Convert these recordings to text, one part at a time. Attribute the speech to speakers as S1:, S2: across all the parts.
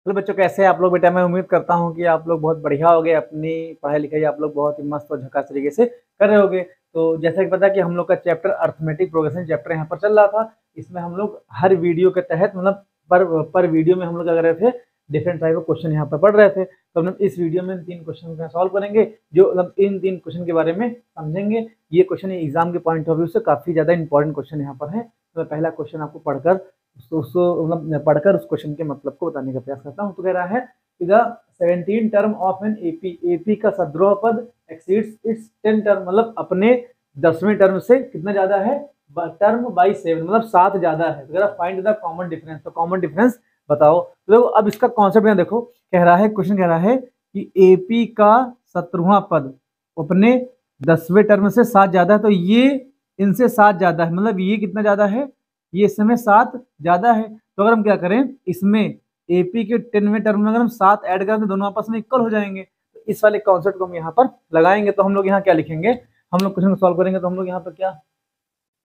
S1: Hello बच्चों, कैसे हैं आप लोग? बेटा मैं उम्मीद करता हूं कि आप लोग बहुत बढ़िया होगे। अपनी पढ़ाई लिखाई आप लोग बहुत ही मस्त और झकास तरीके से कर रहे होगे। तो जैसा कि पता कि हम लोग का चैप्टर अर्थमेटिक प्रोग्रेशन चैप्टर यहाँ पर चल रहा था। इसमें हम लोग हर वीडियो के तहत मतलब पर वीडियो में हम लोग क्या कर रहे थे, डिफरेंट टाइप ऑफ क्वेश्चन यहाँ पर पढ़ रहे थे। तो हम लोग इस वीडियो में 3 क्वेश्चन सॉल्व करेंगे, जो मतलब इन 3 क्वेश्चन के बारे में समझेंगे। ये क्वेश्चन एग्जाम के पॉइंट ऑफ व्यू से काफी ज्यादा इंपॉर्टेंट क्वेश्चन यहाँ पर है। तो मैं पहला क्वेश्चन आपको पढ़कर उसको मतलब पढ़कर उस क्वेश्चन के मतलब को बताने का प्रयास करता हूँ। तो कह रहा है the 17 term of an AP, AP का सद्रोह पद एक्सीड्स इट्स 10 टर्म, मतलब अपने 10वें टर्म से कितना ज्यादा है, टर्म बाई 7, मतलब 7 ज्यादा है। तो फाइंड द कॉमन डिफरेंस, तो कॉमन डिफरेंस बताओ। तो देखो अब इसका कॉन्सेप्ट यहाँ देखो, कह रहा है क्वेश्चन कह रहा है कि एपी का 17वां पद अपने 10वें टर्म से 7 ज्यादा है, तो ये इनसे 7 ज्यादा है, मतलब ये कितना ज्यादा है, ये इस समय 7 ज्यादा है। तो अगर हम क्या करें, इसमें एपी के 10वें टर्म में अगर हम 7 ऐड करें तो दोनों आपस में इक्वल हो जाएंगे। तो इस वाले कॉन्सेप्ट को हम यहाँ पर लगाएंगे। तो हम लोग यहाँ क्या लिखेंगे, हम लोग क्वेश्चन को सॉल्व करेंगे तो हम लोग यहाँ पर क्या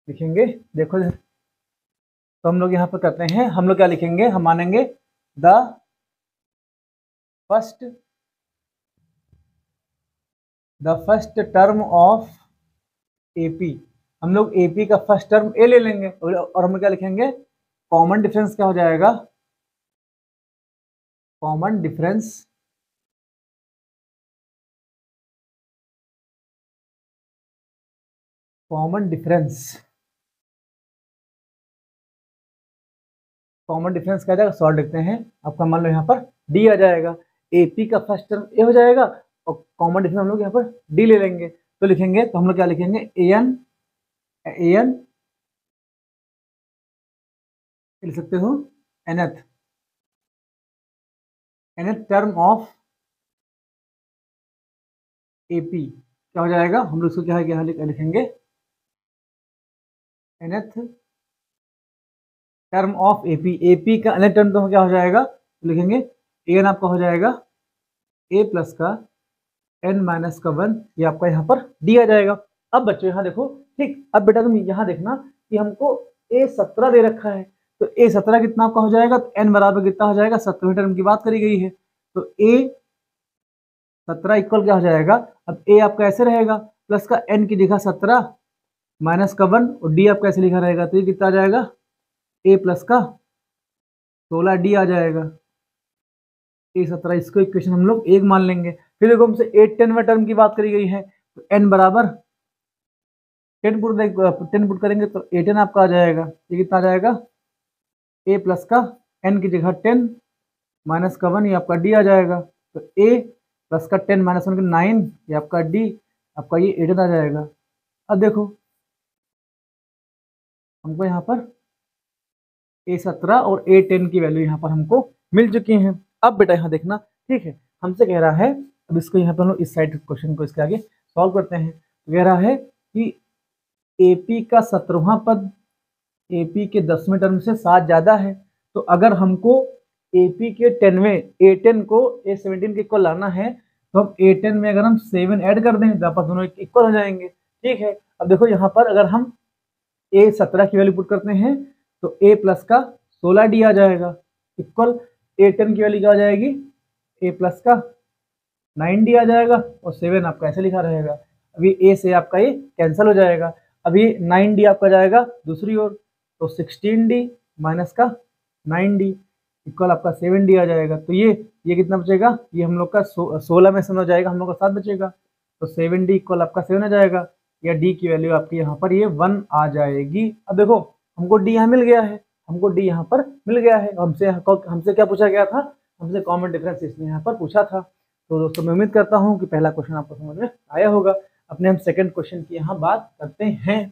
S1: लिखेंगे, देखो। तो हम लोग यहाँ पर करते हैं, हम लोग क्या लिखेंगे, हम मानेंगे the first term of AP. हम लोग एपी का फर्स्ट टर्म ए ले लेंगे और हम क्या लिखेंगे, कॉमन डिफरेंस क्या हो जाएगा, common difference common difference common difference क्या आ जाएगा, सॉल्व लिखते हैं। आपका मान लो यहाँ पर डी आ जाएगा, एपी का फर्स्ट टर्म ए हो जाएगा और कॉमन डिफरेंस हम लोग यहाँ पर डी ले लेंगे। तो लिखेंगे, तो हम लोग क्या लिखेंगे, ए एन लिख सकते हो, एनथ टर्म ऑफ एपी क्या हो जाएगा, हम लोग इसको क्या है, क्या लिखेंगे, nth term of AP. AP का एनथ टर्म तो क्या हो जाएगा, तो लिखेंगे ए एन आपका हो जाएगा ए प्लस का एन माइनस का 1, ये आपका यहाँ पर डी आ जाएगा। अब बच्चों यहाँ देखो, ठीक, अब बेटा तुम यहाँ देखना कि हमको ए 17 दे रखा है। तो ए 17 कितना आपका हो जाएगा, तो एन बराबर कितना हो जाएगा, 17वें टर्म की बात करी गई है। तो ए 17 इक्वल क्या हो जाएगा, अब ए आपका ऐसे रहेगा, प्लस का एन की जगह 17 माइनस का 1 और डी आपका ऐसे लिखा रहेगा। तो ये कितना आ जाएगा, ए प्लस का 16 डी आ जाएगा। ए 17, इसको इक्वेशन हम लोग एक मान लेंगे। फिर देखो हमसे 8 10वें टर्म की बात करी गई है, तो एन बराबर 10 पुट करेंगे तो 8n आपका आ जाएगा। ये कितना आ जाएगा, ए प्लस का एन की जगह 10 माइनस का 1, ये आपका डी आ जाएगा। तो ए प्लस का 10 माइनस 1 का 9, ये आपका डी, आपका ये 8n आ जाएगा। अब देखो हमको यहाँ पर ए 17 और ए 10 की वैल्यू यहाँ पर हमको मिल चुकी हैं। अब बेटा यहाँ देखना, ठीक है, हमसे कह रहा है, अब इसको यहाँ पर हम लोग इस साइड क्वेश्चन को इसके आगे सॉल्व करते हैं। तो कह रहा है कि एपी का 17वां पद एपी के 10वें टर्म से 7 ज्यादा है। तो अगर हमको एपी के 10वें A10 को A17 के इक्वल लाना है, तो हम A10 में अगर हम 7 ऐड कर दें तो आपस दोनों इक्वल हो जाएंगे। ठीक है, अब देखो यहाँ पर अगर हम A17 की वैल्यू पुट करते हैं तो A प्लस का 16D आ जाएगा, इक्वल A10 की वैल्यू क्या आ जाएगी, A प्लस का 9D आ जाएगा और 7 आपका ऐसे लिखा रहेगा। अभी A से आपका ये कैंसिल हो जाएगा। अभी 9D आपका जाएगा दूसरी ओर, तो 16D माइनस का 9D इक्वल आपका 7D आ जाएगा। तो ये कितना बचेगा, ये हम लोग का 16 में से हो जाएगा, हम लोग का 7 बचेगा। तो 7D इक्वल आपका 7 आ जाएगा, या D की वैल्यू आपकी यहाँ पर ये 1 आ जाएगी। अब देखो हमको D यहाँ मिल गया है, हमको D यहाँ पर मिल गया है। हमसे क्या पूछा गया था, हमसे कॉमन डिफरेंस इसने यहाँ पर पूछा था। तो दोस्तों मैं उम्मीद करता हूँ कि पहला क्वेश्चन आपको समझ में आया होगा। अपने हम सेकंड क्वेश्चन की यहाँ बात करते हैं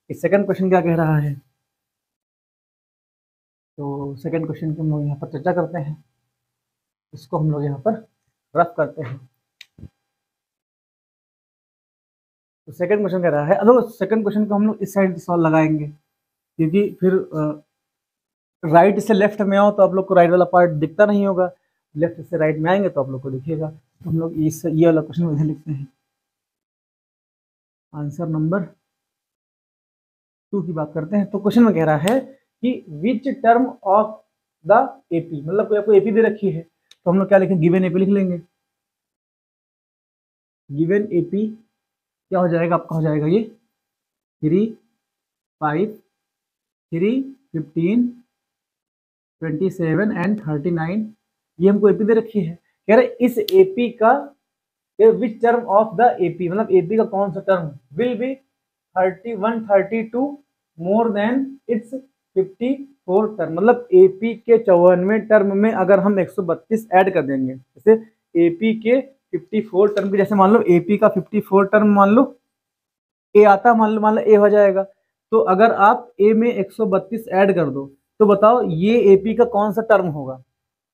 S1: कि सेकंड क्वेश्चन क्या कह रहा है। तो सेकंड क्वेश्चन की हम लोग यहाँ पर चर्चा करते हैं, इसको हम लोग यहाँ पर रफ करते हैं। तो सेकंड क्वेश्चन कह रहा है, अगर सेकंड क्वेश्चन को हम लोग इस साइड सॉल्व लगाएंगे, क्योंकि फिर राइट से लेफ्ट में आओ तो आप लोग को राइट वाला पार्ट दिखता नहीं होगा, लेफ्ट से राइट में आएंगे तो आप लोग को दिखेगा। तो हम लोग ये वाला क्वेश्चन इधर लिखते हैं, आंसर नंबर 2 की बात करते हैं। तो क्वेश्चन में कह रहा है कि which term of the AP, मतलब कोई आपको एपी दे रखी है, तो हम लोग क्या लिखेंगे, गिवन एपी लिख लेंगे। गिवन एपी क्या हो जाएगा आपका, हो जाएगा ये 3, 5, 3, 15, 27 एंड 39। ये हमको एपी दे रखी है। कह रहे इस एपी का which term of the AP, मतलब एपी का कौन सा term will be 132 more than it's 54 term, मतलब एपी के 54वें टर्म में अगर हम 132 ऐड कर देंगे, जैसे एपी के 54 टर्म के, जैसे मान लो एपी का 54 टर्म मान लो ए आता, मान लो ए हो जाएगा। तो अगर आप ए में 132 ऐड कर दो तो बताओ ये एपी का कौन सा टर्म होगा।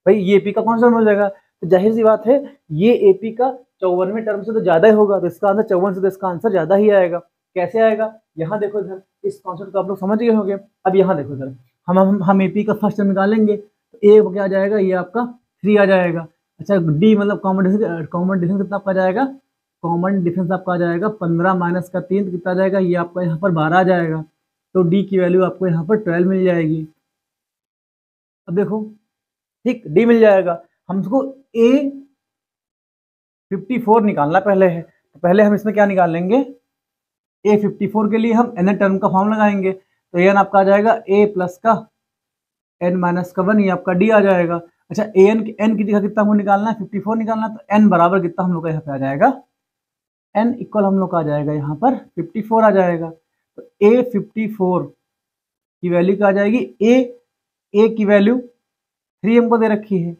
S1: भाई ये एपी का कौन सा टर्म हो जाएगा, तो जाहिर सी बात है ये एपी का 54वें टर्म से तो ज्यादा ही होगा, तो इसका आंसर 54 से, तो इसका आंसर ज्यादा ही आएगा। कैसे आएगा, यहाँ देखो इधर, इस कॉन्सेप्ट को आप लोग समझ गए होंगे। अब यहाँ देखो इधर, हम एपी का फर्स्ट टर्म निकालेंगे, तो ए क्या आ जाएगा, ये आपका 3 आ जाएगा। अच्छा डी मतलब कॉमन डिफरेंस कितना आपका जाएगा, कॉमन डिफरेंस आपका आ जाएगा 15 माइनस का 3 कितना आ जाएगा, ये आपका यहाँ पर 12 आ जाएगा। तो डी की वैल्यू आपको यहाँ पर 12 मिल जाएगी। अब देखो ठीक, डी मिल जाएगा। हमको ए 54 निकालना पहले है, तो पहले हम इसमें क्या निकाल लेंगे, ए 54 के लिए हम एन टर्म का फॉर्म लगाएंगे। तो एन आपका आ जाएगा ए प्लस का एन माइनस का 1, ये आपका डी आ जाएगा। अच्छा एन की जगह कितना हमको निकालना है, 54 निकालना, तो एन बराबर कितना हम लोग का यहाँ पे आ जाएगा, एन इक्वल हम लोग का आ जाएगा यहाँ पर 54 आ जाएगा। तो ए 54 की वैल्यू क्या आ जाएगी, ए की वैल्यू 3 हमको दे रखी है,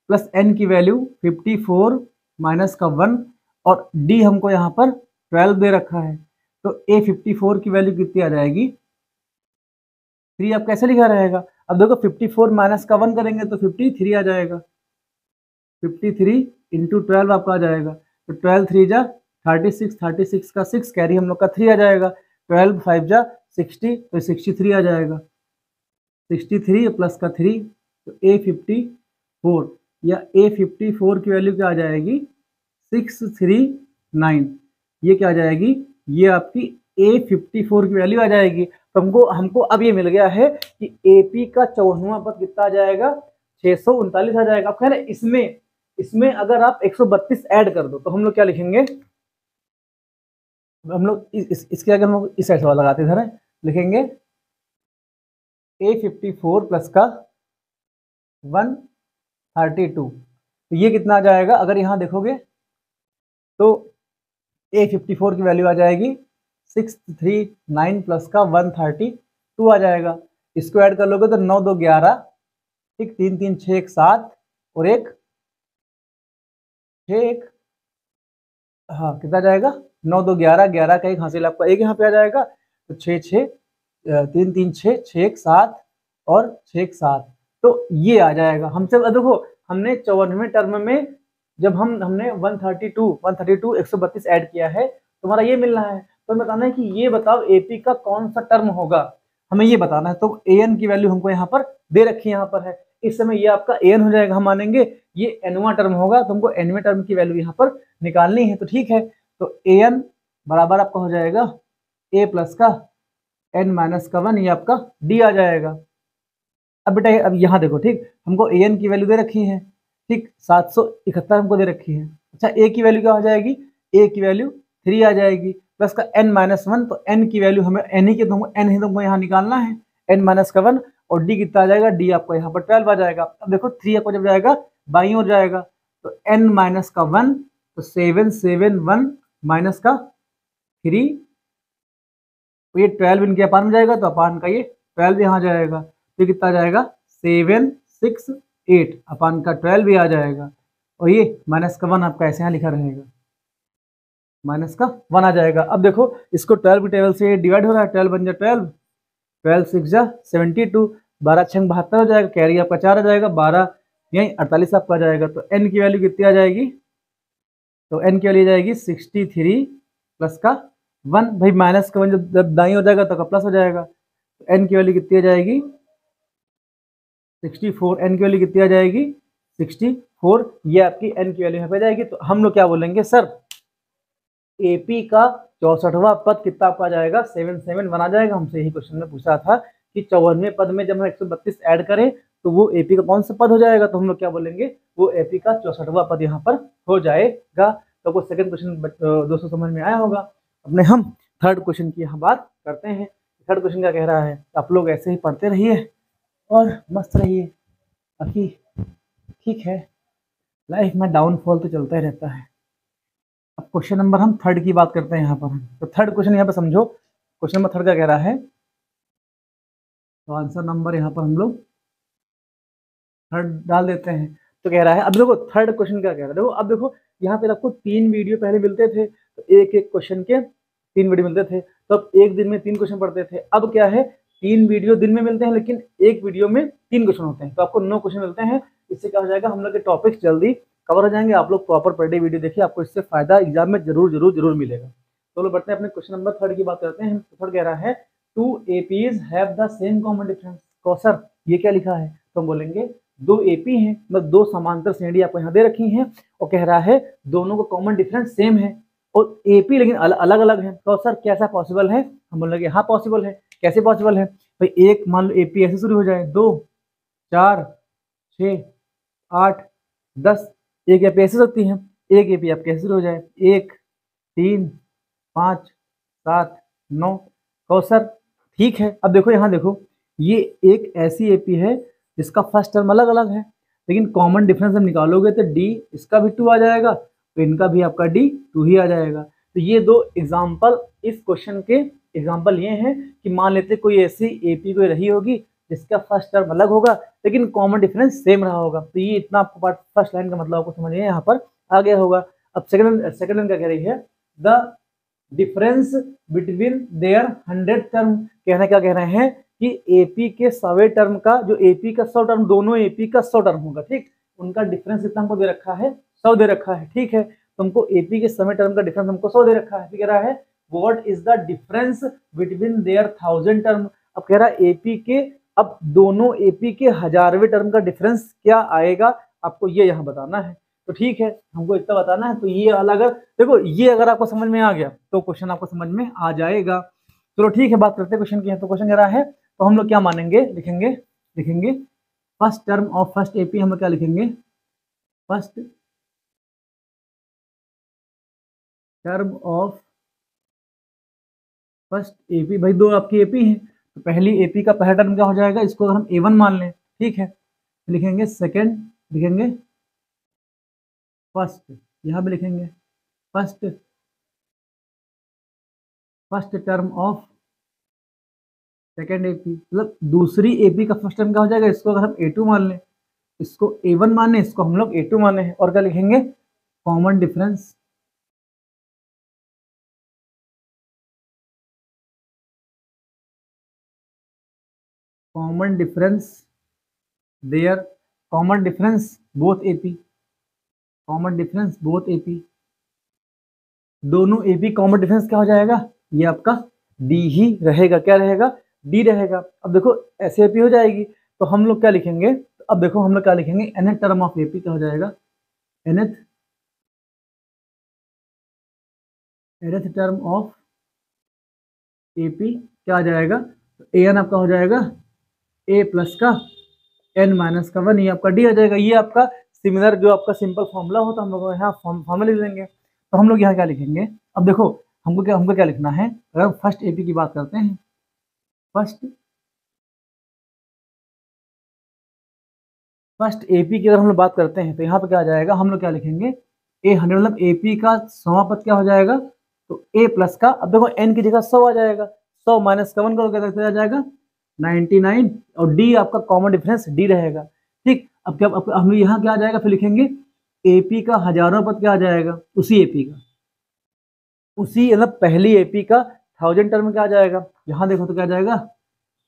S1: प्लस एन की वैल्यू 54 माइनस का 1, और डी हमको यहाँ पर 12 दे रखा है। तो ए 54 की वैल्यू कितनी आ जाएगी, 3 आप कैसे लिखा रहेगा। अब देखो 54 माइनस का 1 करेंगे तो 53 आ जाएगा, 53 इंटू 12 आपका आ जाएगा। तो 12 3 जा 36, 36 का 6 कैरी हम लोग का 3 आ जाएगा, 12 5 जा 60, तो 63 आ जाएगा, 63 प्लस का 3, तो ए 54 या ए 54 की वैल्यू क्या आ जाएगी, 639। ये क्या आ जाएगी, ये आपकी ए 54 की वैल्यू आ जाएगी। तो हमको अब ये मिल गया है कि एपी का 54वां पद कितना आ जाएगा, 639 आ जाएगा। अब कह रहे इसमें अगर आप 132 ऐड कर दो तो हम लोग क्या लिखेंगे, हम लोग इसके आगे हम लोग इस साइड से लगाते इधर लिखेंगे ए 54 प्लस का 132। तो ये कितना आ जाएगा, अगर यहाँ देखोगे तो ए 54 की वैल्यू आ जाएगी 639 प्लस का 132 आ जाएगा। इसको ऐड कर लोगे तो 9 2 11, ठीक, 3 3 6 1 7 और 1 6 1, हाँ कितना जाएगा, 9 2 11, 11 का एक हासिल आपका एक यहाँ पे आ जाएगा। तो 6 6 3 3 6 6 1 7 और 6 1 7, तो ये आ जाएगा। हमसे देखो हमने 54वें टर्म में जब हमने 132 132 ऐड किया है, तुम्हारा ये मिल रहा है। तो बताना है कि ये बताओ एपी का कौन सा टर्म होगा, हमें ये बताना है। तो एन की वैल्यू हमको यहाँ पर दे रखी है, यहाँ पर है। इस समय ये आपका एन हो जाएगा, हम मानेंगे ये एनवां टर्म होगा, तुमको एनवें टर्म की वैल्यू यहाँ पर निकालनी है। तो ठीक है, तो एन बराबर आपका हो जाएगा ए प्लस का एन माइनस का 1, ये आपका डी आ जाएगा। अब बेटा अब यहाँ देखो, ठीक, हमको ए एन की वैल्यू दे रखी है, ठीक, 771 हमको दे रखी है। अच्छा ए की वैल्यू क्या हो जाएगी, ए की वैल्यू 3 आ जाएगी, प्लस का एन माइनस 1, तो एन की वैल्यू हमें एन ही के एन ही तुमको यहाँ निकालना है, एन माइनस का 1, और डी कितना आ जाएगा, डी आपको यहाँ पर 12 आ जाएगा। अब देखो 3 आपको जब जाएगा बाई ओर जाएगा, तो एन माइनस का 1, तो 771 माइनस का 3, तो ये 12 इनके अपान में जाएगा, तो अपान का ये 12 यहाँ जाएगा। तो कितना आ जाएगा 768 अपान का 12 भी आ जाएगा, और ये माइनस का 1 आपका ऐसे यहाँ लिखा रहेगा, माइनस का 1 आ जाएगा। अब देखो इसको 12 की टेबल से डिवाइड हो रहा है, 12 बन जाए 12, 12 6 जा 72, 12 6 72 हो जाएगा, कैरी आपका 4 आ जाएगा, 12 यही 48 आपका आ जाएगा। तो एन की वैल्यू कितनी आ जाएगी, तो एन की वैल्यू जाएगी 63 प्लस का 1, भाई माइनस का 1 जब दाई हो जाएगा तो प्लस हो जाएगा। तो एन की वैल्यू कितनी आ जाएगी 64, एन की वैल्यू कितनी आ जाएगी 64, ये आपकी एन की वैल्यू यहाँ पे जाएगी। तो हम लोग क्या बोलेंगे, सर एपी का 64वां पद कितना आपका जाएगा, 771 आ जाएगा। हमसे यही क्वेश्चन में पूछा था कि 54वें पद में जब हम 132 ऐड करें तो वो एपी का कौन सा पद हो जाएगा, तो हम लोग क्या बोलेंगे, वो एपी का 64वां पद यहाँ पर हो जाएगा। तो आपको सेकंड क्वेश्चन दोस्तों समझ में आया होगा। अपने हम थर्ड क्वेश्चन की यहाँ बात करते हैं। थर्ड क्वेश्चन क्या कह रहा है, आप लोग ऐसे ही पढ़ते रहिए और मस्त रहिए, बाकी ठीक है, लाइफ में डाउनफॉल तो चलता ही रहता है। अब क्वेश्चन नंबर हम थर्ड की बात करते हैं यहाँ पर। तो थर्ड क्वेश्चन यहाँ पर समझो, क्वेश्चन नंबर थर्ड क्या कह रहा है, तो आंसर नंबर यहाँ पर हम लोग थर्ड डाल देते हैं। तो कह रहा है, अब देखो थर्ड क्वेश्चन क्या कह रहा है, देखो अब देखो यहाँ पे आपको 3 वीडियो पहले मिलते थे, तो एक एक क्वेश्चन के 3 वीडियो मिलते थे, तो अब एक दिन में 3 क्वेश्चन पढ़ते थे। अब क्या है, 3 वीडियो दिन में मिलते हैं, लेकिन एक वीडियो में 3 क्वेश्चन होते हैं, तो आपको 9 क्वेश्चन मिलते हैं। इससे क्या हो जाएगा, हम लोग के टॉपिक्स जल्दी कवर हो जाएंगे। आप लोग प्रॉपर पर डे वीडियो देखिए, आपको इससे फायदा एग्जाम में जरूर जरूर जरूर मिलेगा। तो लोग बढ़ते हैं अपने क्वेश्चन नंबर थर्ड की बात करते हैं। थर्ड कह रहा है, 2 APs have the same common difference. Kausar ये क्या लिखा है, तो हम बोलेंगे 2 AP हैं, मतलब 2 समांतर श्रेणी आपको यहाँ दे रखी हैं, और कह रहा है दोनों को कॉमन डिफरेंस सेम है और AP लेकिन अलग अलग है। तो सर कैसा पॉसिबल है, हम बोलेंगे हाँ पॉसिबल है। कैसे पॉसिबल है भाई, एक मान लो AP ऐसे शुरू हो जाए, 2 4 6 8 10, एक AP ऐसे सकती है, एक AP आप कैसे शुरू हो जाए, 1 3 5 7 9। तो सर ठीक है, अब देखो यहाँ देखो, ये एक ऐसी एपी है जिसका फर्स्ट टर्म अलग अलग है, लेकिन कॉमन डिफरेंस हम निकालोगे तो डी इसका भी 2 आ जाएगा, तो इनका भी आपका डी 2 ही आ जाएगा। तो ये 2 एग्जाम्पल इस क्वेश्चन के एग्जाम्पल ये हैं कि मान लेते कोई ऐसी एपी कोई रही होगी जिसका फर्स्ट टर्म अलग होगा लेकिन कॉमन डिफरेंस सेम रहा होगा। तो ये इतना आपको पार्ट फर्स्ट लाइन का मतलब आपको समझिए यहाँ पर आ गया होगा। अब सेकंड लाइन क्या कह रही है, the difference between their 100 term. कहना क्या कह रहे हैं कि एपी के 100वें टर्म का, जो एपी का 100 टर्म, दोनों एपी का 100 टर्म होगा, ठीक, उनका डिफरेंस कितना हमको दे रखा है, 100 दे रखा है, ठीक है। तो हमको एपी के 100वें टर्म का डिफरेंस हमको 100 दे रखा है, कह रहा है what is the difference between their 1000 term. अब कह रहा है एपी के, अब दोनों एपी के 1000वें टर्म का डिफरेंस क्या आएगा, आपको ये यहाँ बताना है। तो ठीक है, हमको इतना बताना है। तो ये अलग, देखो ये अगर आपको समझ में आ गया तो क्वेश्चन आपको समझ में आ जाएगा। चलो ठीक है, बात करते हैं क्वेश्चन की। तो क्वेश्चन कह रहा है, तो हम लोग क्या मानेंगे, लिखेंगे लिखेंगे first term of first AP, हम लोग क्या लिखेंगे, first term of first AP. भाई 2 आपकी एपी है, तो पहली एपी का पहला टर्म क्या हो जाएगा, इसको अगर हम A1 मान लें, ठीक है, लिखेंगे सेकेंड, लिखेंगे फर्स्ट, यहाँ भी लिखेंगे first first term of second AP, मतलब दूसरी एपी का फर्स्ट टर्म क्या हो जाएगा, इसको अगर हम A2 मान लें, इसको A1 माने, इसको हम लोग A2 माने हैं, और क्या लिखेंगे, common difference, common difference there, common difference both AP, common difference both AP, दोनों एपी कॉमन डिफरेंस क्या हो जाएगा, ये आपका डी ही रहेगा। क्या रहेगा, डी रहेगा। अब देखो ऐसे एपी हो जाएगी, तो हम लोग क्या लिखेंगे, अब देखो हम लोग क्या लिखेंगे, nth टर्म ऑफ एपी क्या हो जाएगा, nth टर्म ऑफ एपी क्या आ जाएगा, तो an आपका हो जाएगा a प्लस का n माइनस का 1, ये आपका डी आ जाएगा। ये आपका सिमिलर जो आपका सिंपल फॉर्मूला होता है, हम लोग यहाँ फॉर्मूला लिख देंगे। तो हम लोग यहाँ क्या लिखेंगे, अब देखो हमको क्या लिखना है, अगर फर्स्ट एपी की बात करते हैं, फर्स्ट एपी की अगर हम लोग बात करते हैं, तो यहाँ पे क्या आ जाएगा, हम लोग क्या लिखेंगे, A100, मतलब एपी का 100वां पद क्या हो जाएगा, तो a प्लस का, अब देखो n की जगह 100 आ जाएगा, 100 माइनस का 1 करोगे तो आ जाएगा 99, और d आपका कॉमन डिफरेंस d रहेगा, ठीक। अब क्या, अब हम यहाँ क्या आ जाएगा, फिर लिखेंगे एपी का 1000वां पद क्या आ जाएगा, उसी एपी का, उसी मतलब पहली एपी का 1000 टर्म क्या आ जाएगा, यहाँ देखो तो क्या आ जाएगा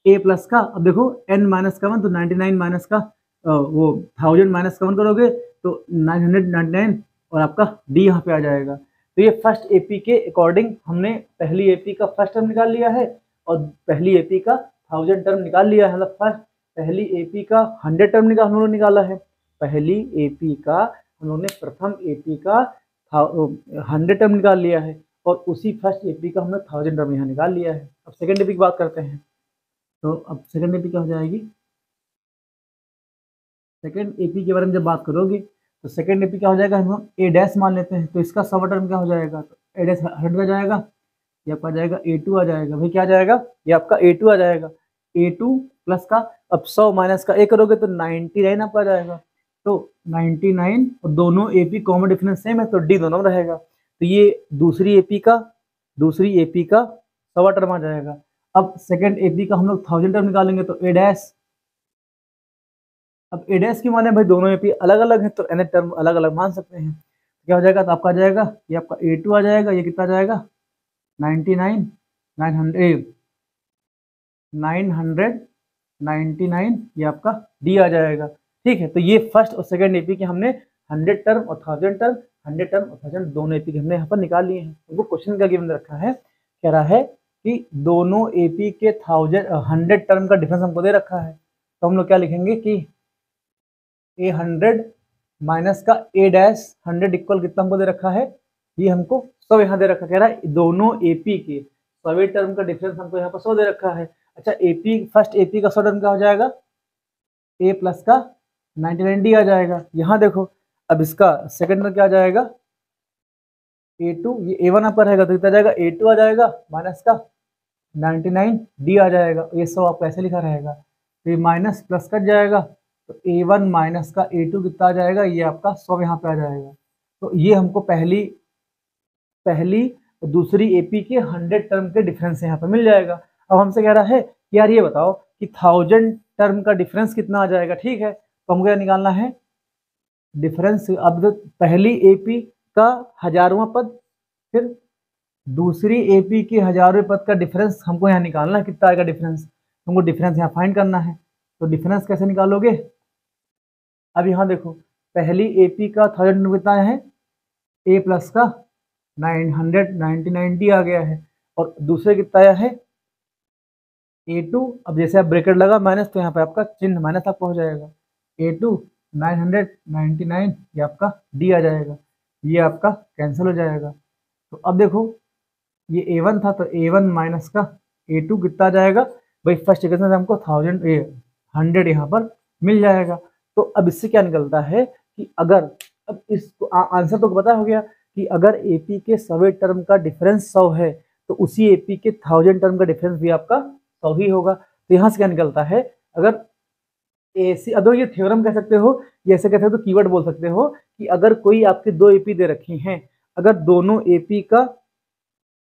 S1: a प्लस का, अब देखो n माइनस का 1, तो 99 माइनस का वो 1000 माइनस का 1 करोगे तो 999, और आपका d यहाँ पे आ जाएगा। तो ये फर्स्ट एपी के अकॉर्डिंग हमने पहली एपी का फर्स्ट टर्म निकाल लिया है और पहली एपी का 1000 टर्म निकाल लिया है, मतलब फर्स्ट पहली एपी का 100 टर्म हम लोगों ने निकाला है, पहली एपी का हम लोगों ने प्रथम एपी का 100 टर्म निकाल लिया है, और उसी फर्स्ट एपी का हमने 1000 टर्म यहाँ निकाल लिया है। अब सेकेंड एपी की बात करते हैं, तो अब सेकेंड एपी क्या हो जाएगी, सेकेंड एपी के बारे में जब बात करोगे तो सेकेंड एपी क्या हो जाएगा, हम ए डैश मान लेते हैं, तो इसका सब टर्म क्या हो जाएगा, तो ए डैश हट में जाएगा, ये आपका आ जाएगा A2 आ जाएगा, भाई क्या आ जाएगा, ये आपका A2 आ जाएगा। A2 प्लस का अब 100 माइनस का ए करोगे तो 99 आपका आ जाएगा, तो 99 और दोनों एपी कॉमन डिफरेंस सेम है तो डी दोनों में रहेगा, तो ये दूसरी एपी का 100 टर्म आ जाएगा। अब सेकेंड एपी का हम लोग 1000 टर्म निकालेंगे तो ए डैश, अब ए डैश की माने भाई दोनों एपी अलग अलग है तो एन टर्म अलग अलग मान सकते हैं, क्या हो जाएगा, तो आपका आ जाएगा ये आपका A2 आ जाएगा, ये कितना आ जाएगा 99 999 ये आपका डी आ जाएगा। ठीक है, तो ये फर्स्ट और सेकंड एपी के हमने 100 टर्म और 1000 टर्म, 100 टर्म और 1000 दोनों एपी के हमने यहाँ पर निकाल लिए हैं। उनको क्वेश्चन का गिवन रखा है, कह रहा है कि दोनों एपी के 100 टर्म का डिफरेंस हमको दे रखा है, तो हम लोग क्या लिखेंगे कि A100 माइनस का ए डैश 100 इक्वल कितना हमको दे रखा है, ये हमको 100 यहाँ दे रखा, कह रहा है दोनों एपी के 100 टर्म का डिफरेंस हमको यहाँ पर 100 दे रखा है। अच्छा, एपी फर्स्ट एपी का 100 टर्म क्या हो जाएगा, ए प्लस का 99 डी आ जाएगा। यहाँ देखो अब इसका सेकंड में क्या आ जाएगा A2, ये A1 आपका रहेगा तो कितना जाएगा A2 आ जाएगा माइनस का 99 डी आ जाएगा, ये 100 आपका ऐसे लिखा रहेगा, तो ये माइनस प्लस कट जाएगा, तो A1 माइनस का A2 कितना आ जाएगा, ये आपका 100 यहाँ पे आ जाएगा। तो ये हमको पहली और दूसरी एपी के 100 टर्म के डिफरेंस यहाँ पे मिल जाएगा। अब हमसे कह रहा है कि यार ये बताओ कि 1000 टर्म का डिफरेंस कितना आ जाएगा। ठीक है, तो हमको क्या निकालना है डिफरेंस, अब पहली एपी का 1000वां पद फिर दूसरी एपी के 1000वें पद का डिफरेंस हमको यहाँ निकालना है, कितना आएगा डिफरेंस, हमको डिफरेंस यहाँ फाइंड करना है। तो डिफरेंस कैसे निकालोगे, अब यहाँ देखो पहली एपी का 1000 कितना है, ए प्लस का 999 आ गया है, और दूसरे कितना आया है A2, अब जैसे आप ब्रैकेट लगा माइनस तो यहाँ पे आपका चिन्ह माइनस आपका हो जाएगा, A2 999 ये आपका डी आ जाएगा, ये आपका कैंसिल हो जाएगा। तो अब देखो ये A1 था तो A1 माइनस का A2 कितना आ जाएगा, भाई फर्स्ट इक्वेशन से हमको 100 यहाँ पर मिल जाएगा। तो अब इससे क्या निकलता है कि अगर अब इसको आंसर तो पता हो गया कि अगर एपी के 100 टर्म का डिफरेंस 100 है तो उसी एपी के 1000 टर्म का डिफरेंस भी आपका 100 ही होगा। तो यहाँ से क्या निकलता है, अगर ऐसी अगर ये थ्योरम कह सकते हो, ये ऐसे कहते हो तो कीवर्ड बोल सकते हो कि अगर कोई आपके दो एपी दे रखी हैं, अगर दोनों एपी का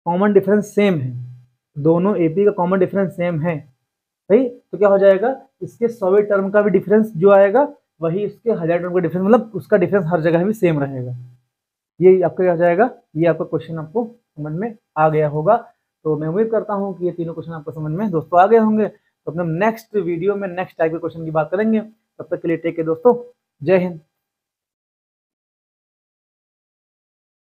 S1: कॉमन डिफरेंस सेम है, दोनों एपी का कॉमन डिफरेंस सेम है भाई, तो क्या हो जाएगा इसके 100 टर्म का भी डिफरेंस जो आएगा वही उसके 1000 टर्म का डिफरेंस, मतलब उसका डिफरेंस हर जगह भी सेम रहेगा। ये आपका क्या हो जाएगा, ये आपका क्वेश्चन आपको समझ में आ गया होगा। तो मैं उम्मीद करता हूँ कि ये तीनों क्वेश्चन आपको समझ में दोस्तों आ गए होंगे। तो अपने नेक्स्ट वीडियो में नेक्स्ट टाइप के क्वेश्चन की बात करेंगे, तब तक के लिए टेक केयर दोस्तों, जय हिंद।